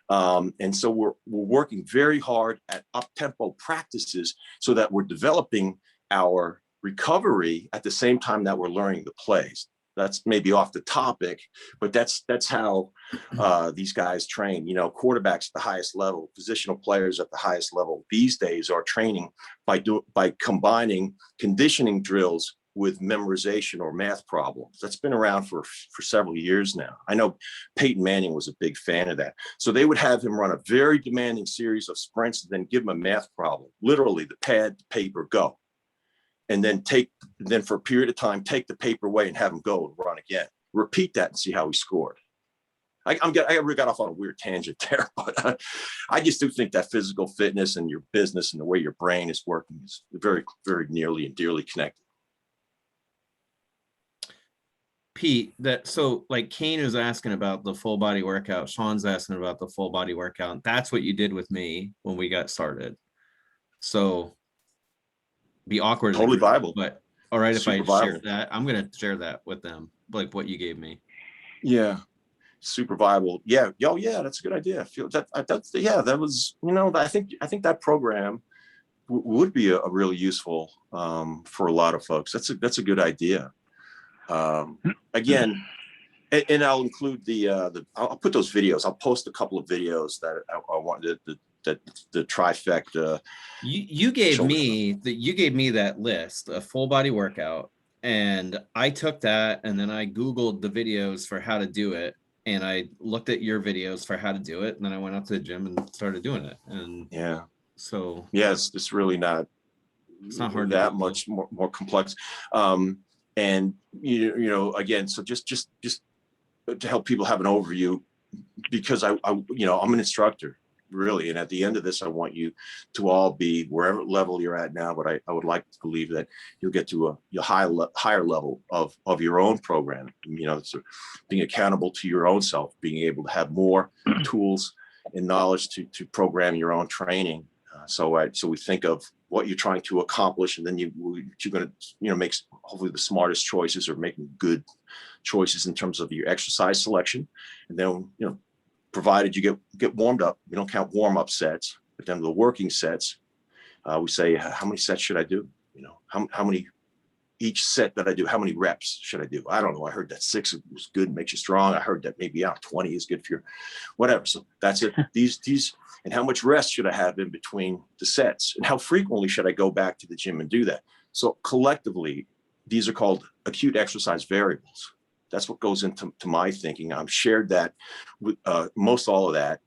A: And so we're working very hard at up-tempo practices so that we're developing our recovery at the same time that we're learning the plays. That's maybe off the topic, but that's how these guys train. Quarterbacks at the highest level, positional players at the highest level these days are training by combining conditioning drills with memorization or math problems. That's been around for several years now. I know Peyton Manning was a big fan of that. So they would have him run a very demanding series of sprints and then give him a math problem, literally the pad, the paper, go. And then for a period of time, take the paper away and have him go and run again. Repeat that and see how he scored. I really got off on a weird tangent there, but I just do think that physical fitness and your business and the way your brain is working is very, very nearly and dearly connected.
B: Pete, like Kane is asking about the full body workout. Sean's asking about the full body workout. That's what you did with me when we got started. So be awkward.
A: Totally viable.
B: But all right,
A: Super
B: if I share
A: viable.
B: that, I'm going to share that with them, like what you gave me.
A: Yeah. Super viable. Yeah. Oh yeah, that's a good idea. I feel that was, I think that program would be a really useful for a lot of folks. That's a good idea. Again, and I'll include I'll put those videos. I'll post a couple of videos that I wanted the trifecta.
B: You gave me that list, a full body workout, and I took that and then I Googled the videos for how to do it, and I looked at your videos for how to do it, and then I went out to the gym and started doing it. And so
A: it's really not.
B: It's not hard
A: that much more complex. And again, so just to help people have an overview, because I'm an instructor, really. And at the end of this, I want you to all be wherever level you're at now, but I would like to believe that you'll get to a higher level of your own program, so being accountable to your own self, being able to have more tools and knowledge to program your own training. So we think of what you're trying to accomplish, and then you're going to, make hopefully the smartest choices, or making good choices in terms of your exercise selection. And then, provided you get warmed up, we don't count warm up sets, but then the working sets, we say, how many sets should I do? You know, how many each set that I do, how many reps should I do? I don't know. I heard that 6 was good, makes you strong. I heard that maybe 20 is good for your whatever. So that's it. These and how much rest should I have in between the sets, and how frequently should I go back to the gym and do that? So collectively, these are called acute exercise variables. That's what goes into my thinking. I've shared that with most all of that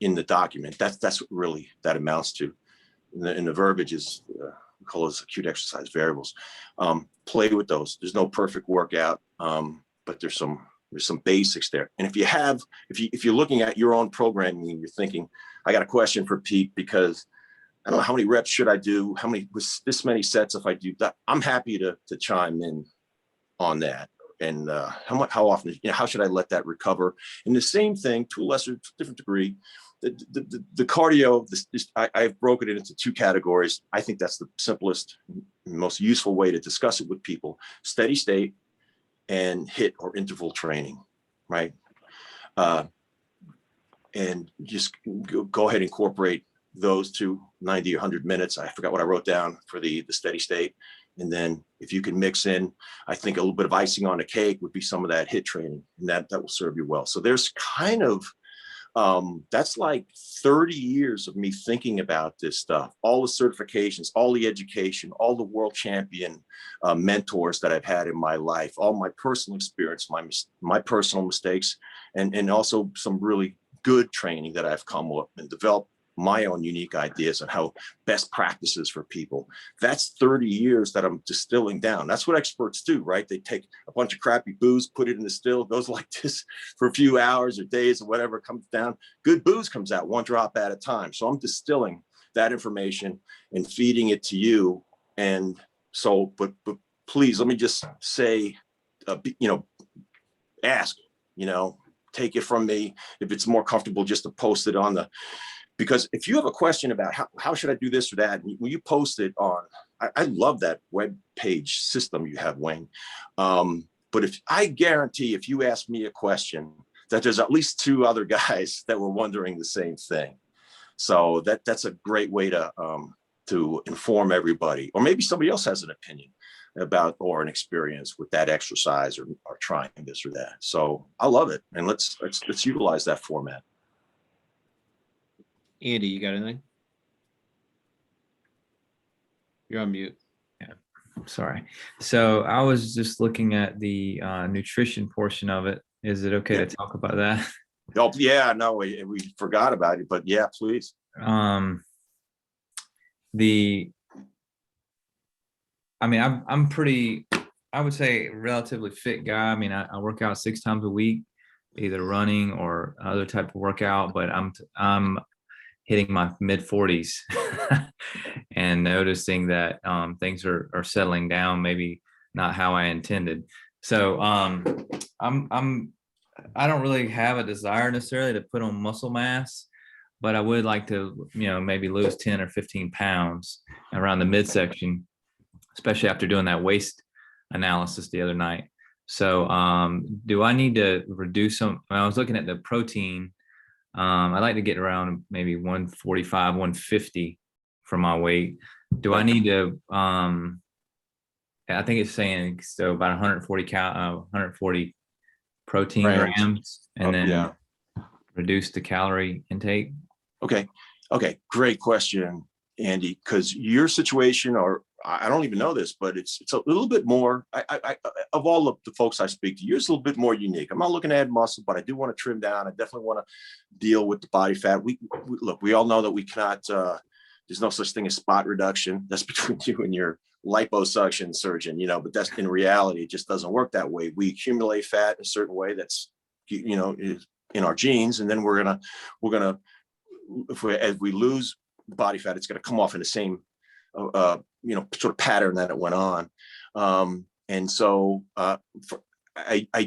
A: in the document. That's what really that amounts to. And the verbiage is we call those acute exercise variables. Play with those. There's no perfect workout, but there's some basics there. And if you're looking at your own programming and you're thinking, I got a question for Pete, because I don't know how many reps should I do, how many was this many sets if I do that. I'm happy to chime in on that. And how often, how should I let that recover? And the same thing, to a lesser, different degree, the cardio, I've broken it into 2 categories. I think that's the simplest, most useful way to discuss it with people: steady state and HIIT or interval training, right? And just go ahead and incorporate those to 90 or 100 minutes. I forgot what I wrote down for the steady state. And then if you can mix in, I think a little bit of icing on the cake would be some of that HIIT training, and that will serve you well. So there's kind of, that's like 30 years of me thinking about this stuff, all the certifications, all the education, all the world champion mentors that I've had in my life, all my personal experience, my personal mistakes, and also some really good training that I've come up and developed my own unique ideas on how best practices for people. That's 30 years that I'm distilling down. That's what experts do, right? They take a bunch of crappy booze, put it in the still, goes like this for a few hours or days or whatever, comes down. Good booze comes out 1 drop at a time. So I'm distilling that information and feeding it to you. And so, but please, let me just say, ask, take it from me. If it's more comfortable just to post it on because if you have a question about how should I do this or that, when you post it on, I love that web page system you have, Wayne. But I guarantee if you ask me a question, that there's at least 2 other guys that were wondering the same thing. So that's a great way to inform everybody, or maybe somebody else has an opinion about or an experience with that exercise or trying this or that. So I love it, and let's utilize that format.
B: Andy, you got anything? You're on mute.
H: Sorry. So I was just looking at the nutrition portion of it. Is it okay to talk about that?
A: Oh, yeah, no, we forgot about it, but yeah, please.
H: I'm pretty, I would say, relatively fit guy. I mean, I work out 6 times a week, either running or other type of workout, but I'm hitting my mid 40s and noticing that things are settling down, maybe not how I intended. So I don't really have a desire necessarily to put on muscle mass, but I would like to, maybe lose 10 or 15 pounds around the midsection, especially after doing that waist analysis the other night. So do I need to reduce some? I was looking at the protein. I like to get around maybe 145, 150 for my weight. Do I need to, I think it's saying, so about 140 protein grams, and then reduce the calorie intake? Okay.
A: Great question, Andy, because your situation, or I don't even know this, but it's a little bit more, I of all of the folks I speak to, yours is a little bit more unique. I'm not looking to add muscle, but I do want to trim down. I definitely want to deal with the body fat. We all know that we cannot, there's no such thing as spot reduction. That's between you and your liposuction surgeon, but that's in reality, it just doesn't work that way. We accumulate fat in a certain way that's, is in our genes. And then we're going to, as we lose body fat, it's going to come off in the same sort of pattern that it went on. And so I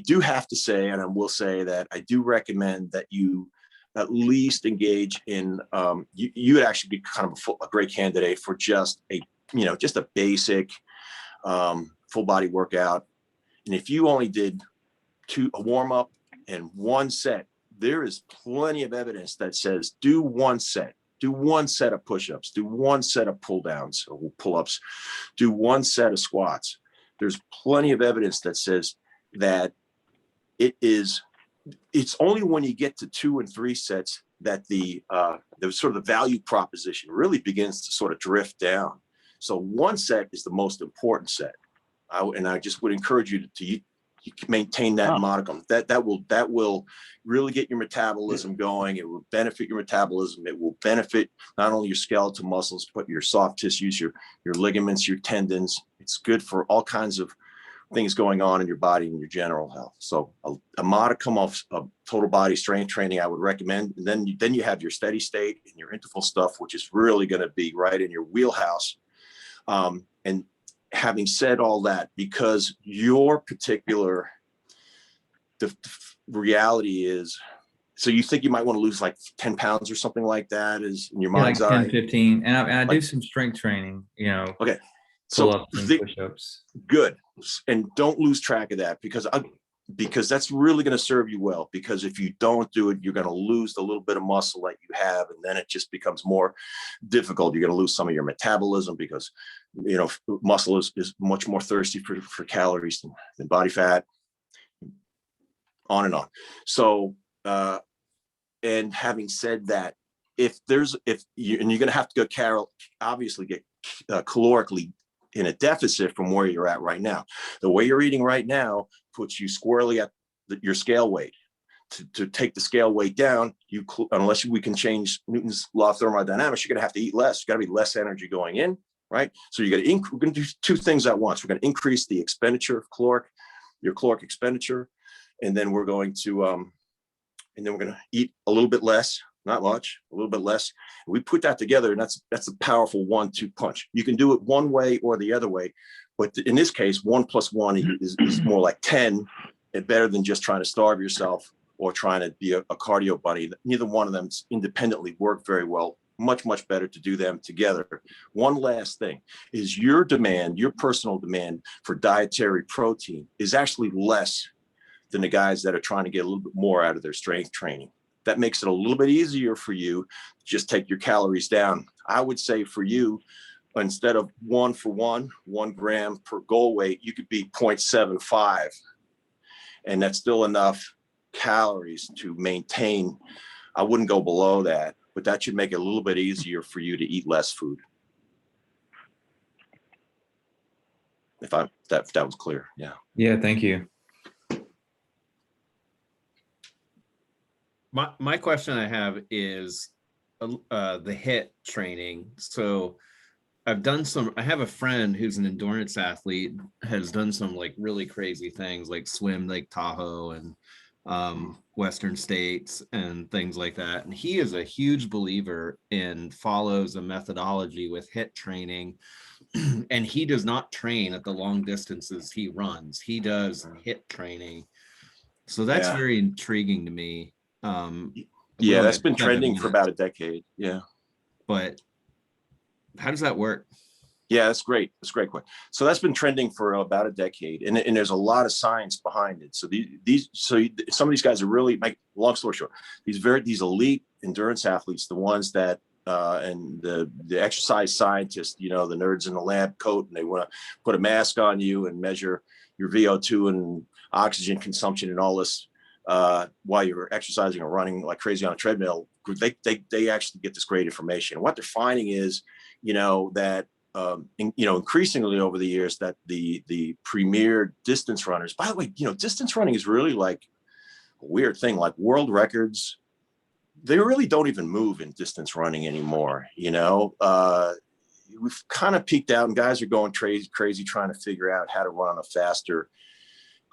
A: do have to say, and I will say that I do recommend that you at least engage in, you would actually be kind of a great candidate for just a basic full body workout. And if you only did a warm up and 1 set, there is plenty of evidence that says do 1 set. Do one set of push-ups, do one set of pull downs or pull-ups, do one set of squats. There's plenty of evidence that says that it's only when you get to 2 and 3 sets that the sort of the value proposition really begins to sort of drift down. So 1 set is the most important set. I just would encourage you to maintain that modicum. That will really get your metabolism going. It will benefit your metabolism. It will benefit not only your skeletal muscles, but your soft tissues, your ligaments, your tendons. It's good for all kinds of things going on in your body and your general health. So a modicum of total body strength training I would recommend. And then you have your steady state and your interval stuff, which is really going to be right in your wheelhouse. And having said all that, because your particular the reality is, so you think you might want to lose like 10 pounds or something like that is in your
H: Yeah, like
A: mind's
H: 10,
A: eye?
H: 15. And I do
A: Like-
H: some strength training,
A: Okay. So
H: pull-ups and push-ups.
A: good. And don't lose track of that because that's really going to serve you well, because if you don't do it, you're going to lose the little bit of muscle that you have. And then it just becomes more difficult. You're going to lose some of your metabolism because, muscle is much more thirsty for calories than body fat, on and on. So, and having said that, you're going to have to go obviously get calorically in a deficit from where you're at right now. The way you're eating right now puts you squarely at your scale weight. To take the scale weight down, unless we can change Newton's law of thermodynamics, you're going to have to eat less. You've got to be less energy going in, right? So we're going to do 2 things at once. We're going to increase the expenditure of your caloric expenditure, and then we're going to eat a little bit less. Not much, a little bit less. We put that together, and that's a powerful 1-2 punch. You can do it one way or the other way, but in this case, 1 + 1 is more like 10, and better than just trying to starve yourself or trying to be a cardio bunny. Neither one of them independently work very well. Much, much better to do them together. One last thing is your personal demand for dietary protein is actually less than the guys that are trying to get a little bit more out of their strength training. That makes it a little bit easier for you to just take your calories down. I would say for you, instead of 1 for 1 gram per goal weight, you could be 0.75. And that's still enough calories to maintain. I wouldn't go below that, but that should make it a little bit easier for you to eat less food. If that was clear. Yeah.
H: Yeah, thank you.
B: My question I have is the HIIT training. So I have a friend who's an endurance athlete, has done some like really crazy things like swim Lake Tahoe and Western States and things like that. And he is a huge believer and follows a methodology with HIIT training. And he does not train at the long distances he runs. He does HIIT training. So that's very intriguing to me.
A: Yeah, that's been trending for about a decade. Yeah.
B: But how does that work?
A: Yeah, that's great. That's a great question. So that's been trending for about a decade, and there's a lot of science behind it. So some of these guys are really, like, long story short, these elite endurance athletes, the ones that and the exercise scientists, the nerds in the lab coat, and they want to put a mask on you and measure your VO2 and oxygen consumption and all this while you're exercising or running like crazy on a treadmill. They actually get this great information. What they're finding is, that increasingly over the years that the premier distance runners, by the way, distance running is really like a weird thing. Like world records, they really don't even move in distance running anymore. We've kind of peaked out, and guys are going crazy trying to figure out how to run a faster.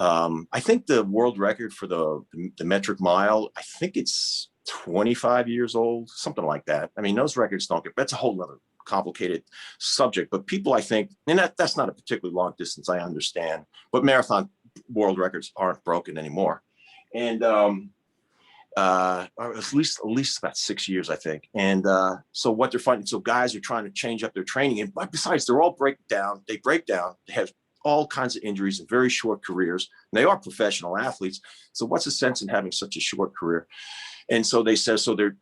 A: I think the world record for the metric mile, I think it's 25 years old, something like that. I mean, those records that's a whole nother complicated subject, but people, I think, and that's not a particularly long distance, I understand, but marathon world records aren't broken anymore. And or at least about 6 years, I think. And so what they're finding, so guys are trying to change up their training, and besides, they're all they break down. They have all kinds of injuries and very short careers. And they are professional athletes. So what's the sense in having such a short career? And so they said, so they're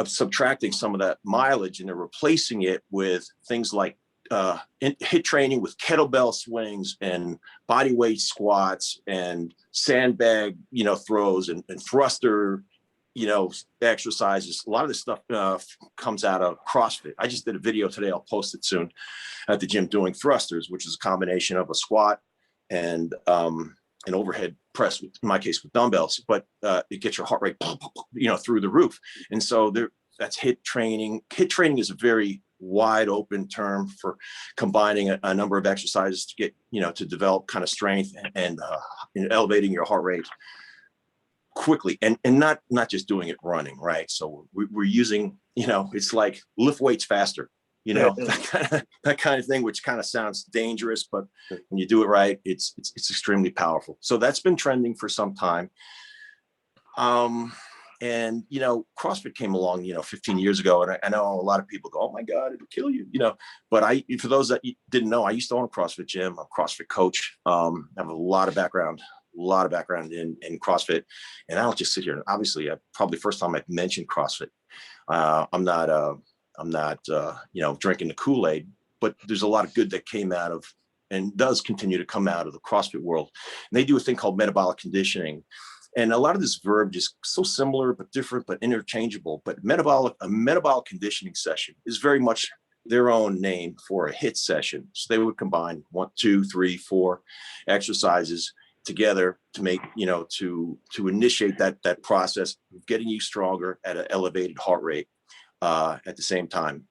A: subtracting some of that mileage and they're replacing it with things like hit training with kettlebell swings and body weight squats and sandbag, throws and thruster, exercises. A lot of this stuff comes out of CrossFit. I just did a video today. I'll post it soon at the gym doing thrusters, which is a combination of a squat and an overhead press, in my case with dumbbells, but it gets your heart rate, through the roof. And so that's HIIT training. HIIT training is a very wide open term for combining a number of exercises to get, to develop kind of strength and elevating your heart rate quickly and not just doing it running, right? So we're using, it's like lift weights faster, that kind of thing, which kind of sounds dangerous, but when you do it right, it's extremely powerful. So that's been trending for some time. And, CrossFit came along, 15 years ago. And I know a lot of people go, oh my God, it'll kill you, but for those that didn't know, I used to own a CrossFit gym, a CrossFit coach. I have a lot of background in CrossFit. And I don't just sit here and obviously probably first time I've mentioned CrossFit. I'm not drinking the Kool-Aid, but there's a lot of good that came out of and does continue to come out of the CrossFit world. And they do a thing called metabolic conditioning. And a lot of this verb is so similar, but different, but interchangeable. But a metabolic conditioning session is very much their own name for a HIIT session. So they would combine 1, 2, 3, 4 exercises together to make, to initiate that process of getting you stronger at an elevated heart rate at the same time.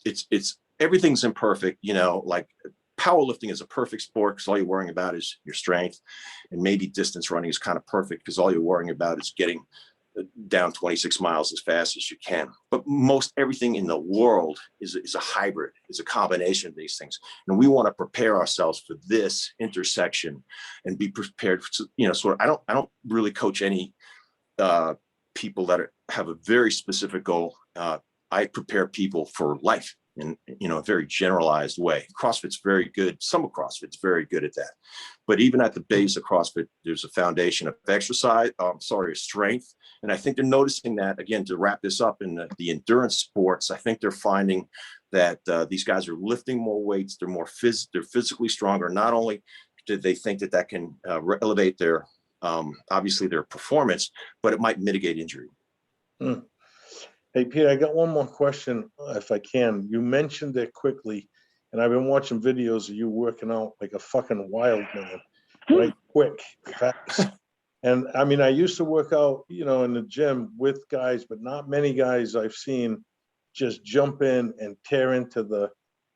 A: It's everything's imperfect, like powerlifting is a perfect sport because all you're worrying about is your strength, and maybe distance running is kind of perfect because all you're worrying about is getting down 26 miles as fast as you can. But most everything in the world is a hybrid, is a combination of these things. And we want to prepare ourselves for this intersection and be prepared for, I don't really coach any people that have a very specific goal. I prepare people for life in a very generalized way. CrossFit's very good. Some of CrossFit's very good at that. But even at the base of CrossFit, there's a foundation of strength. And I think they're noticing that, again, to wrap this up in the endurance sports, I think they're finding that these guys are lifting more weights. They're physically stronger. Not only did they think that can elevate their, obviously their performance, but it might mitigate injury.
E: Hey, Peter, I got one more question, if I can. You mentioned it quickly, and I've been watching videos of you working out like a fucking wild man, right? Quick, fast. And I mean, I used to work out, in the gym with guys, but not many guys I've seen just jump in and tear into the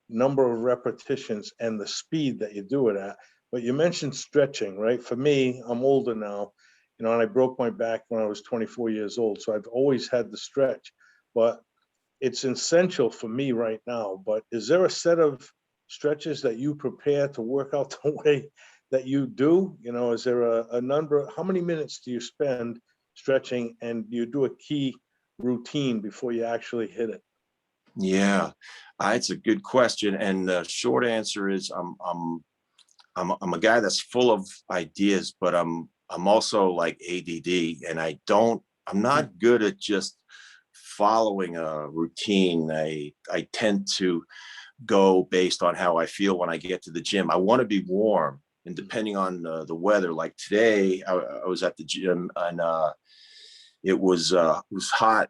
E: number of repetitions and the speed that you do it at. But you mentioned stretching, right? For me, I'm older now, and I broke my back when I was 24 years old. So I've always had the stretch. But it's essential for me right now. But is there a set of stretches that you prepare to work out the way that you do? Is there a number? How many minutes do you spend stretching, and do you do a key routine before you actually hit it?
A: Yeah, it's a good question. And the short answer is I'm a guy that's full of ideas, but I'm also like ADD, and I'm not good at just following a routine. I tend to go based on how I feel when I get to the gym. I want to be warm, and depending on the weather, like today, I was at the gym and it was hot.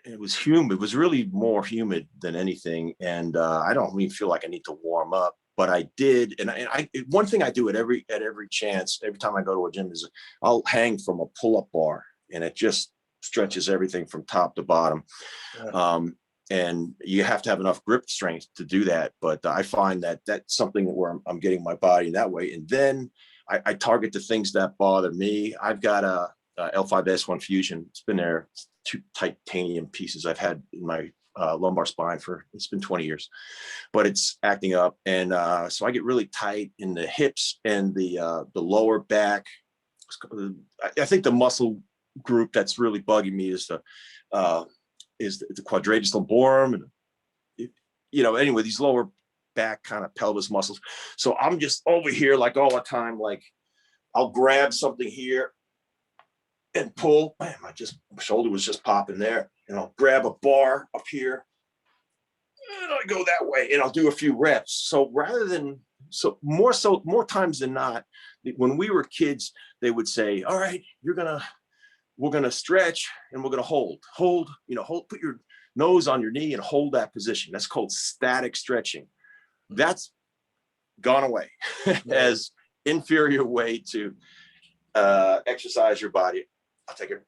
A: It was humid. It was really more humid than anything, and I don't even feel like I need to warm up. But I did, and I one thing I do at every chance, every time I go to a gym, is I'll hang from a pull-up bar, and it just stretches everything from top to bottom. Yeah. And you have to have enough grip strength to do that. But I find that that's something where I'm getting my body that way. And then I target the things that bother me. I've got a L5S1 Fusion. It's been there, 2 titanium pieces I've had in my lumbar spine it's been 20 years, but it's acting up. And so I get really tight in the hips and the lower back. I think the muscle group that's really bugging me is the quadratus lumborum, and anyway, these lower back kind of pelvis muscles. So I'm just over here like all the time, like I'll grab something here and pull. Man, my shoulder was just popping there. And I'll grab a bar up here and I go that way and I'll do a few reps. So more times than not, when we were kids, they would say, all right, we're going to stretch and we're going to hold, put your nose on your knee and hold that position. That's called static stretching. That's gone away as inferior way to exercise your body. I'll take it.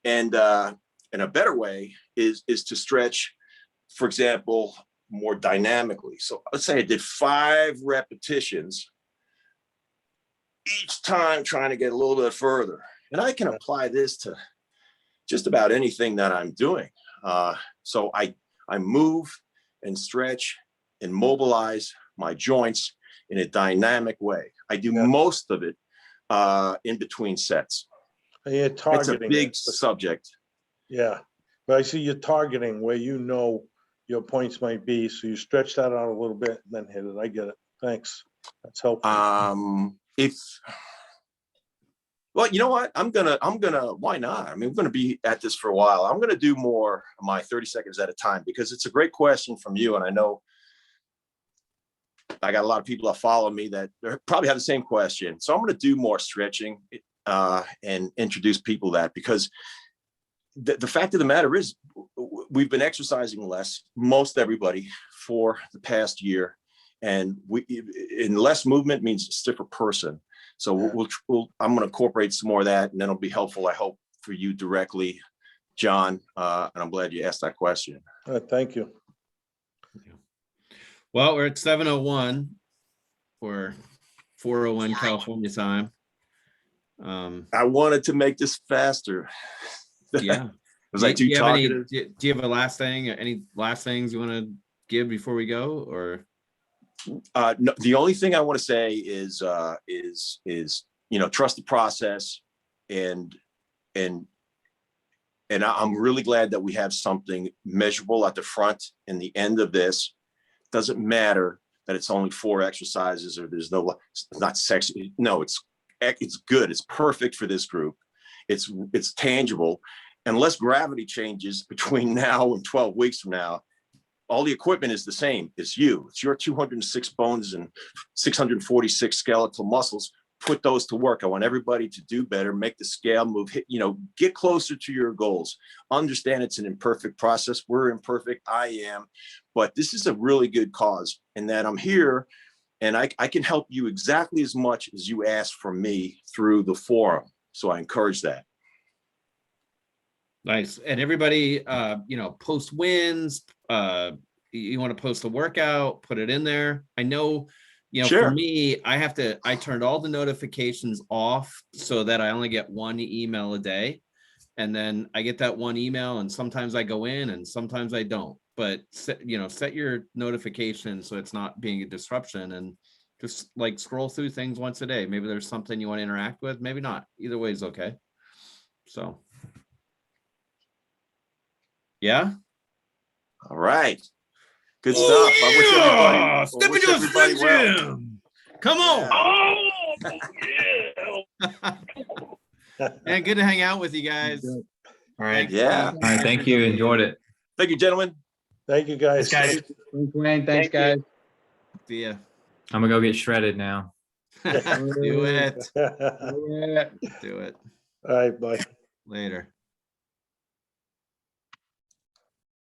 A: And a better way is to stretch, for example, more dynamically. So let's say I did 5 repetitions each time, trying to get a little bit further. And I can apply this to just about anything that I'm doing. So I move and stretch and mobilize my joints in a dynamic way. I do most of it in between sets.
E: And you're targeting.
A: It's a big subject.
E: Yeah, but I see you're targeting where you know your points might be, so you stretch that out a little bit and then hit it. I get it. Thanks. That's helpful.
A: Well, you know what? I'm gonna, why not? I mean, we're gonna be at this for a while. I'm gonna do more of my 30 seconds at a time because it's a great question from you. And I know I got a lot of people that follow me that probably have the same question. So I'm gonna do more stretching and introduce people that, because the fact of the matter is we've been exercising less, most everybody, for the past year. And in less movement means a stiffer person. So I'm going to incorporate some more of that, and then it'll be helpful, I hope, for you directly, John. And I'm glad you asked that question.
E: Thank you.
B: Well, we're at 7:01 for 4:01 California time.
A: I wanted to make this faster.
B: Yeah.
A: Was I too talkative?
B: Do you have a last thing? Any last things you want to give before we go, or?
A: No, the only thing I want to say is trust the process, and I'm really glad that we have something measurable at the front and the end of this. Doesn't matter that it's only 4 exercises or there's no, it's not sexy. No, it's good. It's perfect for this group. It's tangible. Unless gravity changes between now and 12 weeks from now, all the equipment is the same. It's your 206 bones and 646 skeletal muscles. Put those to work. I want everybody to do better, make the scale move, get closer to your goals. Understand it's an imperfect process. We're imperfect. I am, but this is a really good cause, and that I'm here and I can help you exactly as much as you ask from me through the forum. So I encourage that.
B: Nice. And everybody, post wins. You want to post a workout, put it in there. I know,
A: Sure.
B: For me, I turned all the notifications off so that I only get 1 email a day. And then I get that 1 email, and sometimes I go in and sometimes I don't. But set your notifications so it's not being a disruption, and just like scroll through things once a day. Maybe there's something you want to interact with, maybe not. Either way is okay. So yeah.
A: All right. Good stuff. I wish everybody well.
B: Come on. And good to hang out with you guys.
G: All right.
A: Yeah.
H: All right, thank you. Enjoyed it.
A: Thank you, gentlemen.
E: Thank you, guys.
G: Thanks, guys.
F: Thanks, Wayne. Thanks, guys.
B: See ya.
H: I'm gonna go get shredded now.
B: Do it.
F: Yeah.
B: Do it.
E: All right, bye.
B: Later.